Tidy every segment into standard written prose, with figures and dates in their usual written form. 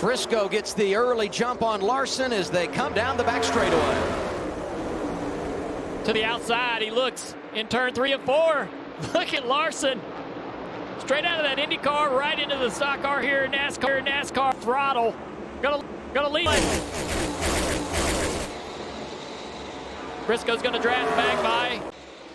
Briscoe gets the early jump on Larson as they come down the back straightaway. To the outside, he looks in turn 3 and 4. Look at Larson. Straight out of that Indy car, right into the stock car here in NASCAR. NASCAR throttle. Gonna lead. Briscoe's gonna draft back by.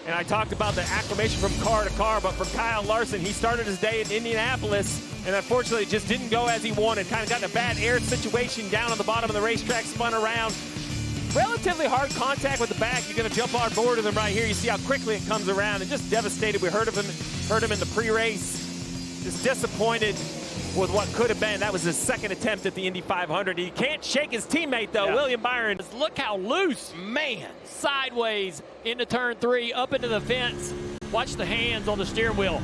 And I talked about the acclimation from car to car, but for Kyle Larson, he started his day in Indianapolis, and unfortunately just didn't go as he wanted. Kind of got in a bad air situation down on the bottom of the racetrack, spun around. Relatively hard contact with the back. You're going to jump on board with him right here. You see how quickly it comes around, and just devastated. We heard him in the pre-race. Just disappointed with what could have been. That was his second attempt at the Indy 500. He can't shake his teammate, though, yeah. William Byron. Look how loose, man. Sideways into turn 3, up into the fence. Watch the hands on the steering wheel.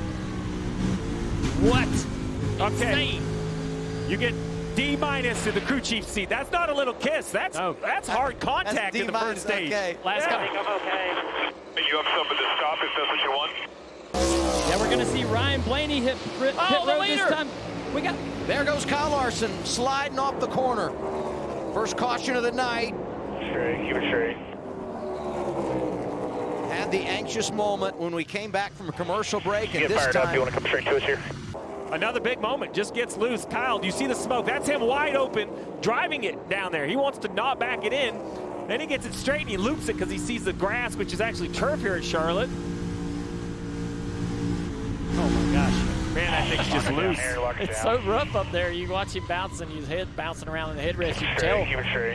What? Okay. Insane. You get D- to the crew chief seat. That's not a little kiss. That's hard contact in the first stage. Okay. Last I time. think I'm okay. You have something to stop if that's what you want. Yeah, we're going to see Ryan Blaney hit road this time. There goes Kyle Larson sliding off the corner. First caution of the night. Straight, keep it straight. Had the anxious moment when we came back from a commercial break, and Get this fired time up. You want to come straight to us here? Another big moment, just gets loose. Kyle, do you see the smoke? That's him wide open, driving it down there. He wants to not back it in. Then he gets it straight and he loops it because he sees the grass, which is actually turf here at Charlotte. Oh my gosh. Man, that thing's just loose. It's so rough up there. You watch him bouncing, his head bouncing around in the headrest. You can tell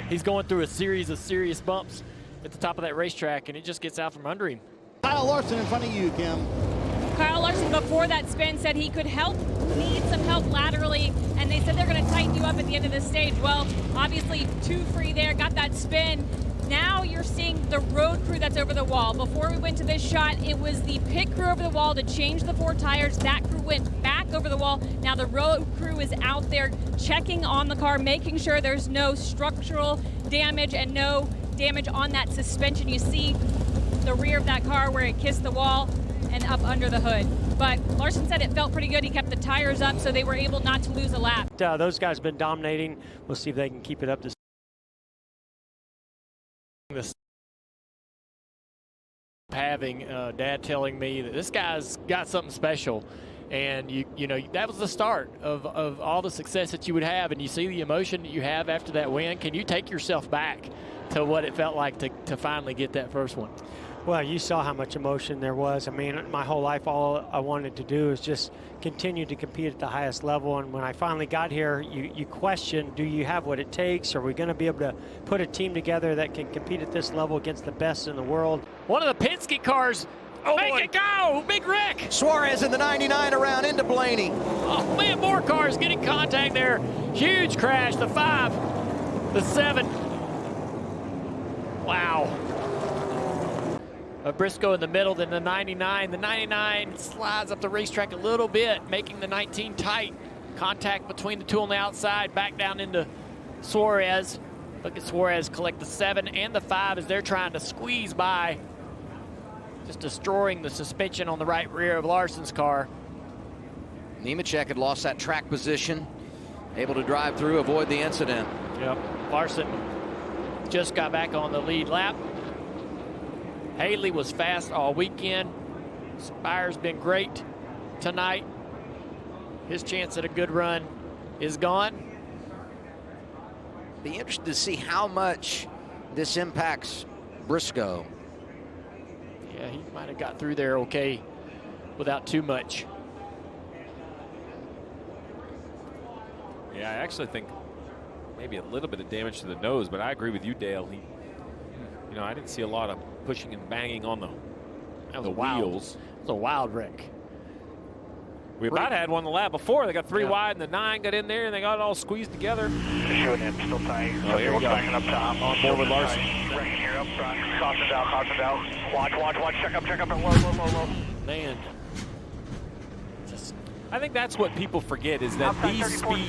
he's going through a series of serious bumps at the top of that racetrack, and it just gets out from under him. Kyle Larson in front of you, Kim. Kyle Larson, before that spin, said he could need some help laterally, and they said they're going to tighten you up at the end of this stage. Well, obviously, 2 free there, got that spin. Now you're seeing the road crew that's over the wall. Before we went to this shot, it was the pit crew over the wall to change the 4 tires. That crew went back over the wall. Now the road crew is out there checking on the car, making sure there's no structural damage and no damage on that suspension. You see the rear of that car where it kissed the wall and up under the hood. But Larson said it felt pretty good. He kept the tires up, so they were able not to lose a lap. Those guys have been dominating. We'll see if they can keep it up this. Having Dad telling me that this guy's got something special, and you know that was the start of all the success that you would have, and you see the emotion that you have after that win. Can you take yourself back to what it felt like to finally get that first one? Well, you saw how much emotion there was. I mean, my whole life, all I wanted to do is just continue to compete at the highest level. And when I finally got here, you question, do you have what it takes? Are we going to be able to put a team together that can compete at this level against the best in the world? One of the Penske cars, make it go! Big wreck! Suarez in the 99 around into Blaney. Oh man, more cars getting contact there. Huge crash, the 5, the 7. Wow. Briscoe in the middle, then the 99. The 99 slides up the racetrack a little bit, making the 19 tight. Contact between the 2 on the outside, back down into Suarez. Look at Suarez collect the 7 and the 5 as they're trying to squeeze by. Just destroying the suspension on the right rear of Larson's car. Nemechek had lost that track position, able to drive through, avoid the incident. Yep, Larson just got back on the lead lap. Haley was fast all weekend. Spire's been great tonight. His chance at a good run is gone. Be interested to see how much this impacts Briscoe. Yeah, he might have got through there okay without too much. Yeah, I actually think maybe a little bit of damage to the nose, but I agree with you, Dale. You know, I didn't see a lot of pushing and banging on the wheels. It was a wild wreck. We about had one the lap before. They got 3 wide, and the 9 got in there, and they got it all squeezed together. Shooting in, still tight. Oh, here we go. Backing up top. On board with Larson. Wrecking here up front. Caution's out, caution's out. Watch. Check up. Low. Man. I think that's what people forget is that these speeds,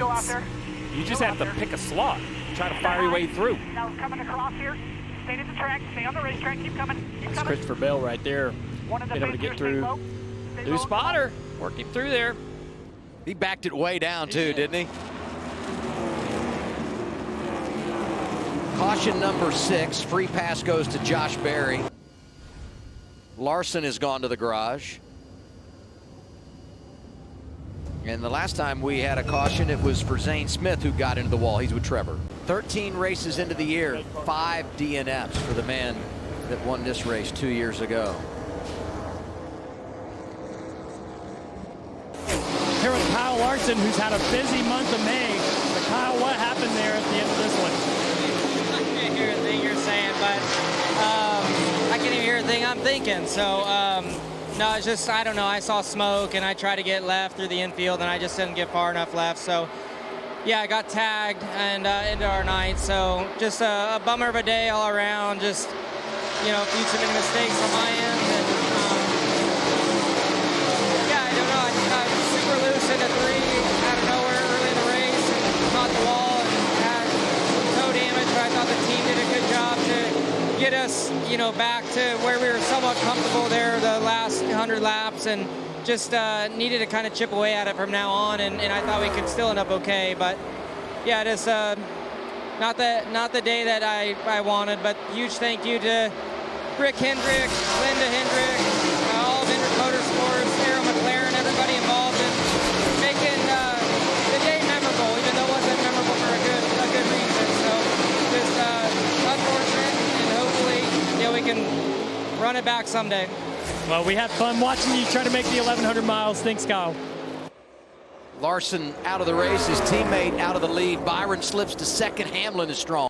you just have to pick a slot, try to fire your way through. Now coming across here. Stay at the track, stay on the racetrack, keep coming. That's Christopher Bell right there. Been able to get through. New spotter, worked him through there. He backed it way down too, didn't he? Caution number 6. Free pass goes to Josh Berry. Larson has gone to the garage. And the last time we had a caution, it was for Zane Smith, who got into the wall. He's with Trevor. 13 races into the year, 5 DNFs for the man that won this race 2 years ago. Here with Kyle Larson, who's had a busy month of May. But Kyle, what happened there at the end of this one? I can't hear a thing you're saying, but I can't even hear a thing I'm thinking. So, no, it's just, I don't know. I saw smoke, and I tried to get left through the infield, and I just didn't get far enough left. So, yeah, I got tagged and into our night. So, just a bummer of a day all around. Just, you know, a few too many mistakes on my end. And, yeah, I don't know. I was super loose into 3 out of nowhere early in the race and caught the wall and had some toe damage, but I thought the team did a good job to get us, you know, back to where we were somewhat comfortable there the last 100 laps, and just needed to kind of chip away at it from now on, and I thought we could still end up okay. But yeah, it is not the day that I wanted, but huge thank you to Rick Hendrick, Linda Hendrick, all of Hendrick Motorsports, Arrow McLaren, everybody involved in making the day memorable, even though it wasn't memorable for a good reason. So just unfortunate, and hopefully, you know, we can run it back someday. Well, we had fun watching you try to make the 1,100 miles. Thanks, Kyle. Larson out of the race, his teammate out of the lead. Byron slips to second. Hamlin is strong.